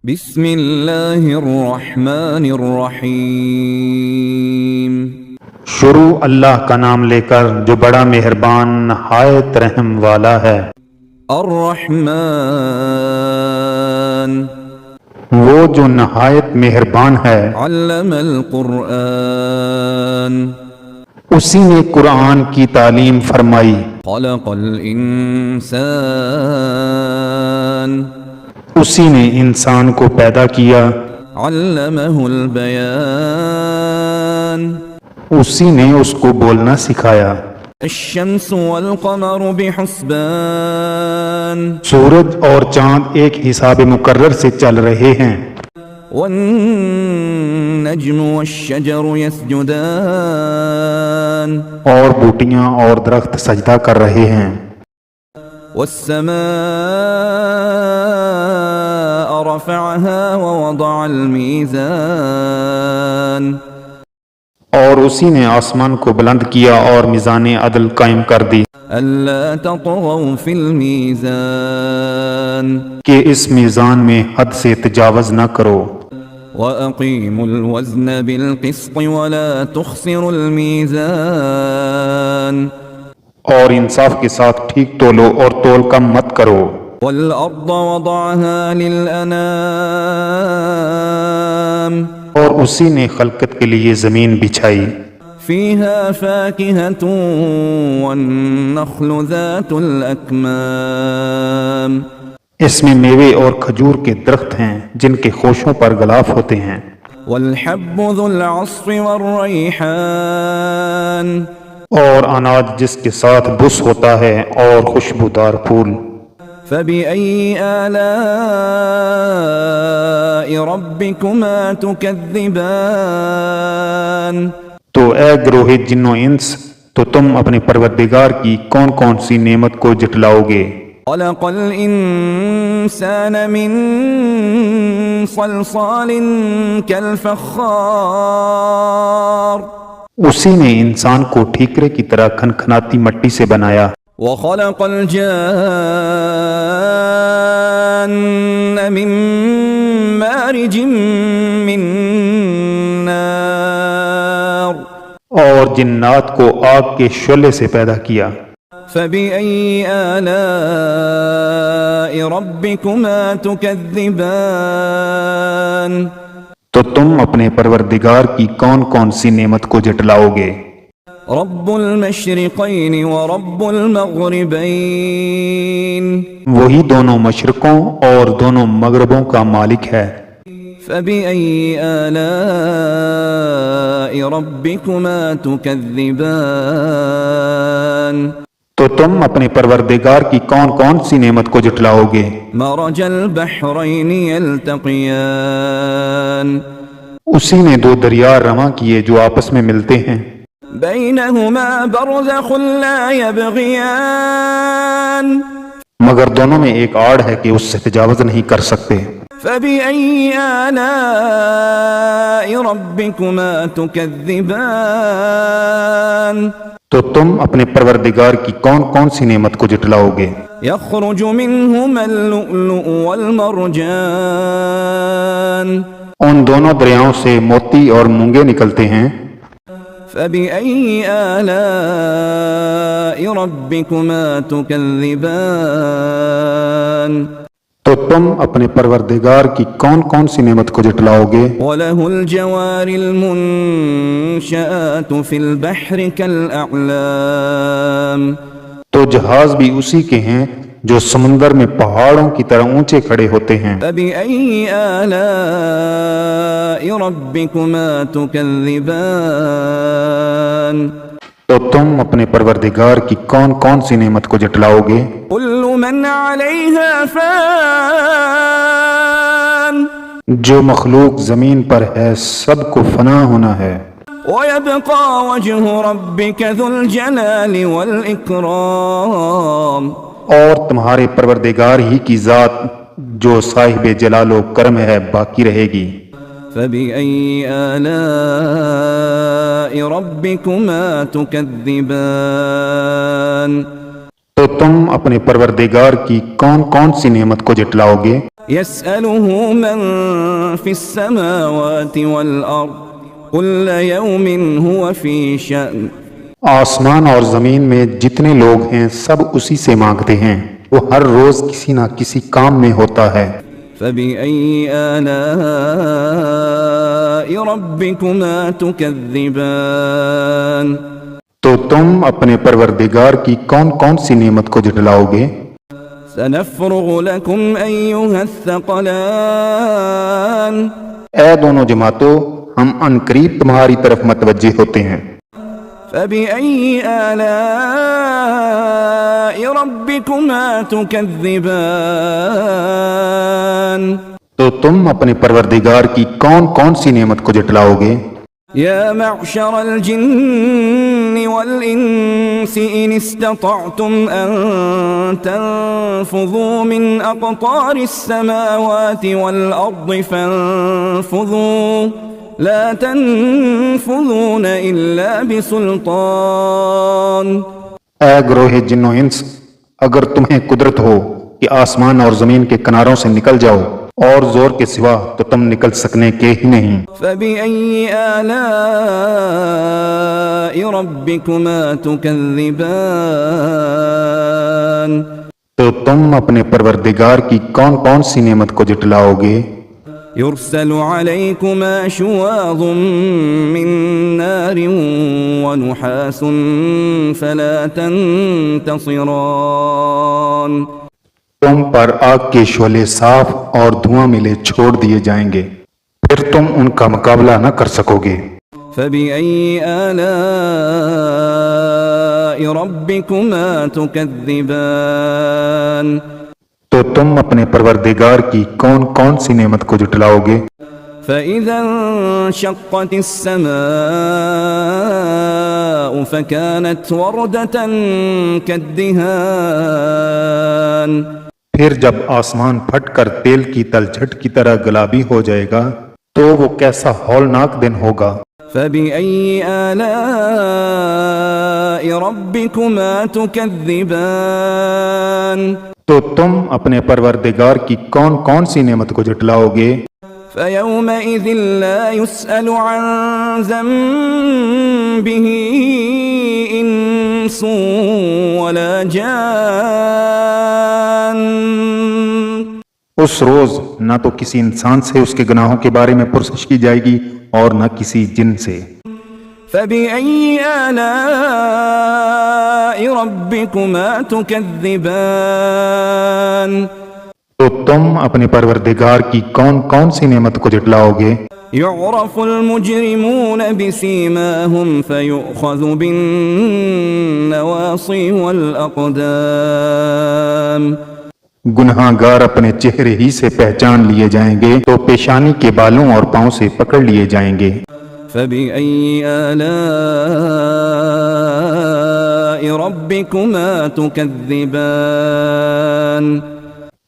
بسم اللہ الرحمن الرحیم۔ شروع اللہ کا نام لے کر جو بڑا مہربان نہایت رحم والا ہے۔ الرحمن وہ جو نہایت مہربان ہے۔ علم القرآن اسی نے قرآن کی تعلیم فرمائی۔ خلق الانسان اسی نے انسان کو پیدا کیا۔ علمہ البیان اسی نے اس کو بولنا سکھایا۔ الشمس والقمر بحسبان سورج اور چاند ایک حساب مقرر سے چل رہے ہیں۔ والنجم والشجر يسجدان اور بوٹیاں اور درخت سجدہ کر رہے ہیں۔ والسماء رفعها ووضع الميزان اور اسی نے آسمان کو بلند کیا اور میزان عدل قائم کر دی ألا تطغوا في الميزان کہ اس میزان میں حد سے تجاوز نہ کرو۔ وأقيموا الوزن بالقسط ولا تخسروا الميزان اور انصاف کے ساتھ ٹھیک تولو اور تول کم مت کرو۔ والأرض وضعها للأنام اور اسی نے خلقت کے لیے زمین بچھائی۔ فيها فاكهة والنخل ذات الأكمام اس میں میوے اور کھجور کے درخت ہیں جن کے خوشوں پر غلاف ہوتے ہیں۔ والحب ذو العصف والريحان اور اناج جس کے ساتھ بس ہوتا ہے اور خوشبودار پھول۔ فبأي آلاء ربكما تكذبان تو اے گروہ جن و انس، تو تم اپنے پروردگار کی کون کون سی نعمت کو جٹلاؤ گے؟ خلق الإنسان من صلصال كالفخار اسی نے انسان کو ٹھیکرے کی طرح کھنکھناتی مٹی سے بنایا۔ وخلق الجان من مارج من نار اور جنات کو آگ کے شعلے سے پیدا کیا۔ فبأي آلاء ربكما تكذبان تو تم اپنے پروردگار کی کون کون سی نعمت کو جٹلاؤ گے؟ رب المشرقين ورب المغربين وہی دونوں مشرقوں اور دونوں مغربوں کا مالک ہے۔ فبأي آلاء ربكما تكذبان تو تم اپنے پروردگار کی کون کون سی نعمت کو جٹلاؤ گے؟ مرج البحرين يلتقيان اسی نے دو دریا رواں کیے جو آپس میں ملتے ہیں۔ بينهما برزخ لا يبغيان مگر دونوں میں ایک آڑ ہے کہ اس سے تجاوز نہیں کر سکتے۔ فبأي آلاء ربكما تكذبان تو تم اپنے پروردگار کی کون کون سی نعمت کو جٹلاؤ گے؟ يخرج منهما اللؤلؤ والمرجان ان دونوں دریاؤں سے موتی اور مونگے نکلتے ہیں۔ فبأي آلاء ربكما تكذبان تو تم اپنے پروردگار کی کون کون سی نعمت کو جٹلاؤ گے؟ وله الجوار المنشآت في البحر كالأعلام تو جہاز بھی اسی کے ہیں جو سمندر میں پہاڑوں کی طرح اونچے کھڑے ہوتے ہیں۔ فبأي آلاء ربكما تكذبان تو تم اپنے پروردگار کی کون کون سی نعمت کو جٹلاؤ گے؟ كل من عليها فان جو مخلوق زمین پر ہے سب کو فنا ہونا ہے۔ ويبقى وجه ربك ذو الجلال والإكرام اور تمہارے پروردگار ہی کی ذات جو صاحب جلال و کرم ہے باقی رہے گی۔ فبأي آلاء ربكما تكذبان تو تم اپنے پروردگار کی کون کون سی نعمت کو جٹلاؤ گے؟ يسأله من في السماوات والأرض كل يوم هو في شأن آسمان اور زمین میں جتنے لوگ ہیں سب اسی سے مانگتے ہیں، وہ ہر روز کسی نہ کسی کام میں ہوتا ہے۔ فبأي آلاء ربكما تكذبان تو تم اپنے پروردگار کی کون کون سی نعمت کو جٹلاؤ گے؟ سنفرغ لكم أيها الثقلان اے دونوں جماعتوں، ہم عنقریب تمہاری طرف متوجہ ہوتے ہیں۔ فبأي آلاء ربكما تكذبان تو تم اپنے پروردگار کی کون کون سی نعمت کو جٹلاؤ گے؟ يا معشر الجن والإنس إن استطعتم أن تنفذوا من أقطار السماوات والأرض فانفذوا لا تنفذون إلا بسلطان۔ اے گروہ جن و انس، اگر تمہیں قدرت ہو کہ آسمان اور زمین کے کناروں سے نکل جاؤ اور زور کے سوا تو تم نکل سکنے کے ہی نہیں۔ فبأي آلاء ربكما تكذبان تو تم اپنے پروردگار کی کون کون سی نعمت کو جٹلاؤ گے؟ يرسل عليكما شواظ من نار ونحاس فلا تنتصران۔ تم پر آگ کے شعلے صاف اور دھواں ملے چھوڑ دیے جائیں گے، پھر تم ان کا مقابلہ نہ کر سکو گے۔ فبأي آلاء ربكما تكذبان تو تم اپنے پروردگار کی کون کون سی نعمت کو جٹلاؤ گے؟ فإذا انشقت السماء فكانت وردة كالدهان۔ پھر جب آسمان پھٹ کر تیل کی تلچھٹ کی طرح گلابی ہو جائے گا تو وہ کیسا ہولناک دن ہوگا۔ فبأي آلاء ربكما تكذبان تو تم اپنے پروردگار کی کون کون سی نعمت کو جٹلاؤ گے؟ فيومئذ لا يسأل عن ذنبه إنس ولا جان۔ اس روز نہ تو کسی انسان سے اس کے گناہوں کے بارے میں پرسش کی جائے گی اور نہ کسی جن سے۔ فبأي آلاء ربكما تكذبان تو تم اپنے پروردگار کی کون کون سی نعمت کو جٹلاؤ گے؟ يعرف المجرمون بسيماهم فيؤخذ بالنواصي والأقدام۔ گناہ گار اپنے چہرے ہی سے پہچان لیے جائیں گے تو پیشانی کے بالوں اور پاؤں سے پکڑ لیے جائیں گے۔ فبأي آلاء ربكما تكذبان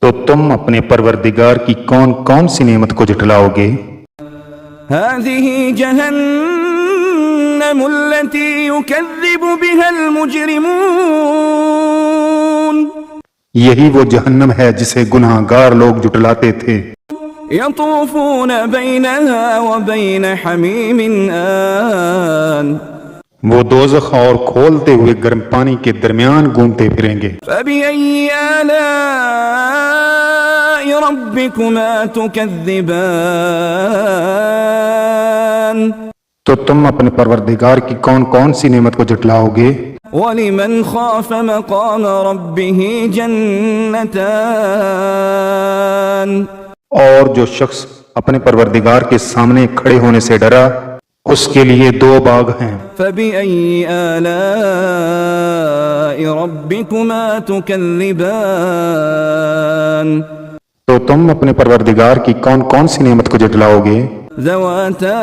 تو تم اپنے پروردگار کی کون کون سی نعمت کو جٹلاؤ گے؟ هذه جهنم التي يكذب بها المجرمون۔ یہی وہ جہنم ہے جسے گناہ گار لوگ جٹلاتے تھے۔ يطوفون بينها وبين حميم آن۔ وہ دوزخ اور کھولتے ہوئے گرم پانی کے درمیان گھومتے پھریں گے۔ فبأي آلاء ربكما تكذبان تو تم اپنے پروردگار کی کون کون سی نعمت کو جٹلاؤ گے؟ ولمن خاف مقام ربه جنتان۔ اور جو شخص اپنے پروردگار کے سامنے کھڑے ہونے سے ڈرا اس کے لیے دو باغ ہیں۔ فبأي آلاء ربكما تكذبان تو تم اپنے پروردگار کی کون کون سی نعمت کو جٹلاؤ گے؟ ذواتا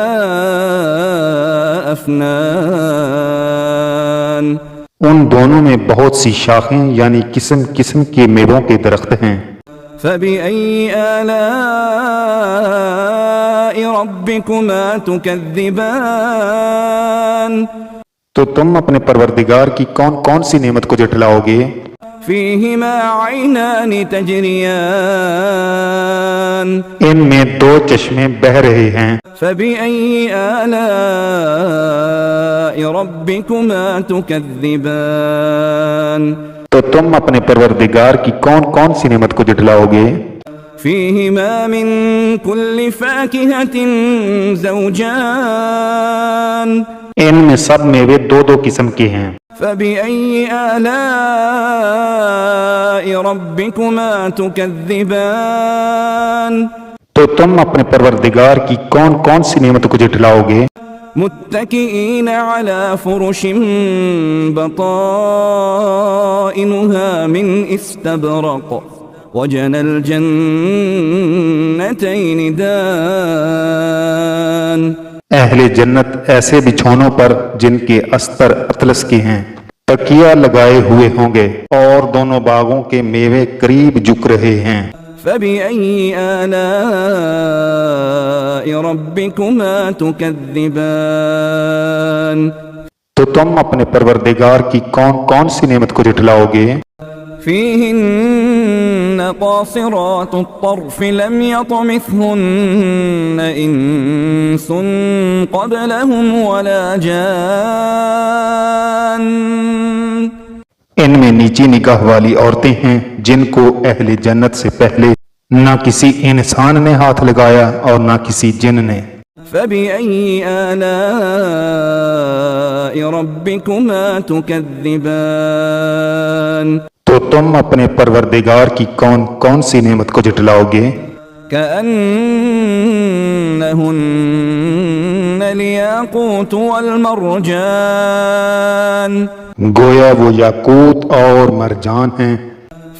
افنان۔ ان دونوں میں بہت سی شاخیں یعنی قسم قسم کے میووں کے درخت ہیں۔ فبأي آلاء ربكما تكذبان تو تم اپنے پروردگار کی کون کون سی نعمت کو جٹلاؤ گے؟ فيهما عينان تجريان ان میں دو چشمے بہہ رہے ہیں، فبأي آلاء ربكما تكذبان تو تم اپنے پروردگار کی کون کون سی نعمت کو جھٹلاؤ گے؟ فيهما من كل فاكهة زوجان ان میں سب میوے دو دو قسم کے ہیں، فبأي آلاء ربكما تكذبان تو تم اپنے پروردگار کی کون کون سی نعمت کو جھٹلاؤ گے؟ متكئين على فرش بطائنها من استبرق وجنى الجنتين دان اہل جنت ایسے بچھونوں پر جن کے استر اطلس کے ہیں تکیہ لگائے ہوئے ہوں گے، اور دونوں باغوں کے میوے قریب جھک رہے ہیں۔ فبأي آلاء ربكما تكذبان تو تم اپنے پروردگار کی کون کون سی نعمت کو جھٹلاؤ گے؟ فيهن قاصرات الطرف لم يطمثهن إنس قبلهم ولا جان ان میں نیچی نگاہ والی عورتیں ہیں جن کو اہل جنت سے پہلے نہ کسی انسان نے ہاتھ لگایا اور نہ کسی جن نے۔ فبأي آلاء ربكما تكذبان تو تم اپنے پروردگار کی کون کون سی نعمت کو جھٹلاؤ گے؟ كأنهن الياقوت والمرجان گویا وہ یاقوت اور مرجان ہیں۔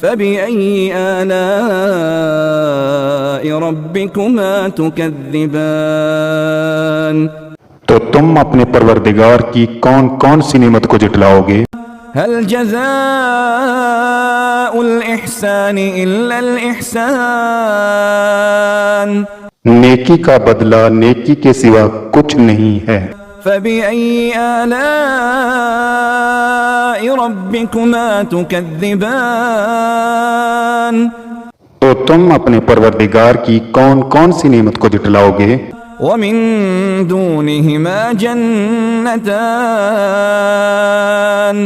فبأي آلاء ربكما تكذبان تو تم اپنے پروردگار کی کون کون سی نعمت کو جھٹلاؤ گے؟ هل جزاء الإحسان إلا الإحسان نیکی کا بدلہ نیکی کے سوا کچھ نہیں ہے۔ فبأي آلاء ربكما تكذبان تو تم اپنے پروردگار کی کون کون سی نعمت کو جھٹلاؤ گے؟ ومن دونهما جنتان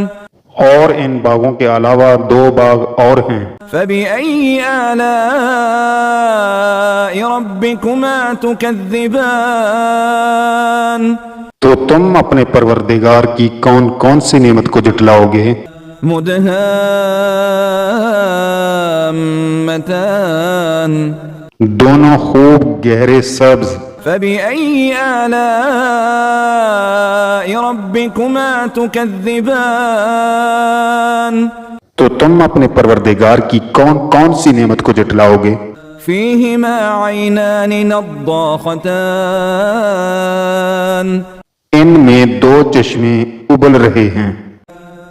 اور ان باغوں کے علاوہ دو باغ اور ہیں۔ فبأي آلاء ربكما تكذبان تو تم اپنے پروردگار کی کون کون سی نعمت کو جھٹلاؤ گے؟ مدهامتان دونوں خوب گہرے سبز۔ فبأي آلاء ربكما تكذبان تو تم اپنے پروردگار کی کون کون سی نعمت کو جھٹلاؤ گے؟ فيهما عينان نضاختان ان میں دو چشمے ابل رہے ہیں۔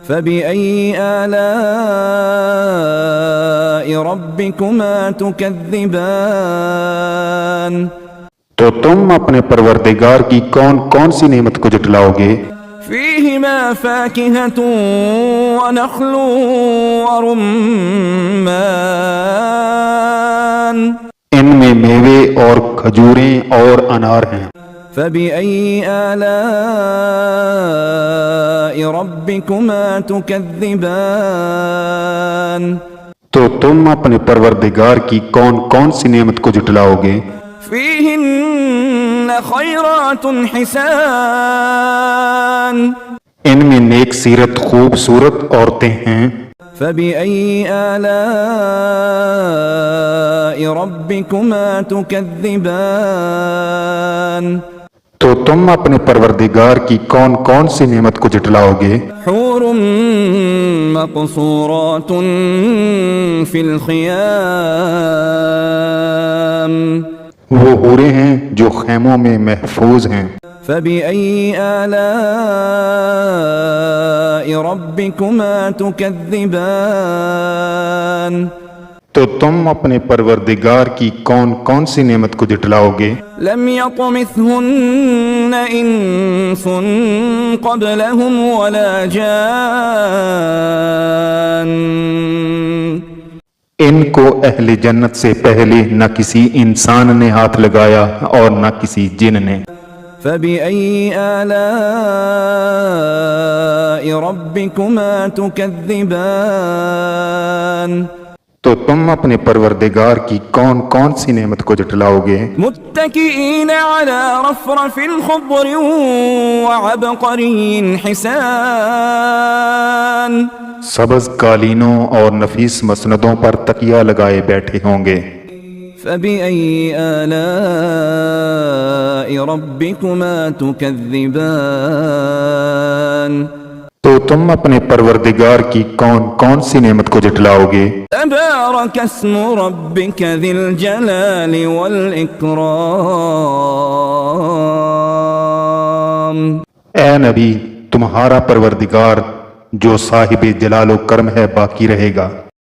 فبأي آلاء ربكما تكذبان تو تم اپنے پروردگار کی کون کون سی نعمت کو جھٹلاؤ گے؟ فيهما فاكهة ونخل ورمان ان میں میوے اور کھجوریں اور انار ہیں۔ فبأي آلاء ربكما تكذبان تو تم اپنے پروردگار کی کون کون سی نعمت کو جھٹلاؤ گے؟ فيهن خيرات حسان ان میں نیک سیرت خوبصورت عورتیں ہیں۔ فبأي آلاء ربكما تكذبان تو تم اپنے پروردگار کی کون کون سی نعمت کو جھٹلاؤ گے؟ حور مقصورات في الخيام وہ حوریں ہیں جو خیموں میں محفوظ ہیں۔ فبأي آلاء ربكما تكذبان تو تم اپنے پروردگار کی کون کون سی نعمت کو جھٹلاؤ گے؟ لم يطمثهن إنس قبلهم ولا جان ان کو اہل جنت سے پہلے نہ کسی انسان نے ہاتھ لگایا اور نہ کسی جن نے۔ فبأي آلاء ربكما تكذبان تو تم اپنے پروردگار کی کون کون سی نعمت کو جھٹلاؤ گے؟ متكئين على رفرف خضر وعبقري حسان سبز قالینوں اور نفیس مسندوں پر تکیہ لگائے بیٹھے ہوں گے۔ فبأي آلاء ربكما تكذبان تو تم اپنے پروردگار کی کون کون سی نعمت کو جھٹلاؤ گے؟ تبارك اسم ربك ذي الجلال والإكرام اے نبی، تمہارا پروردگار جو صاحب جلال و کرم ہے باقی رہے گا۔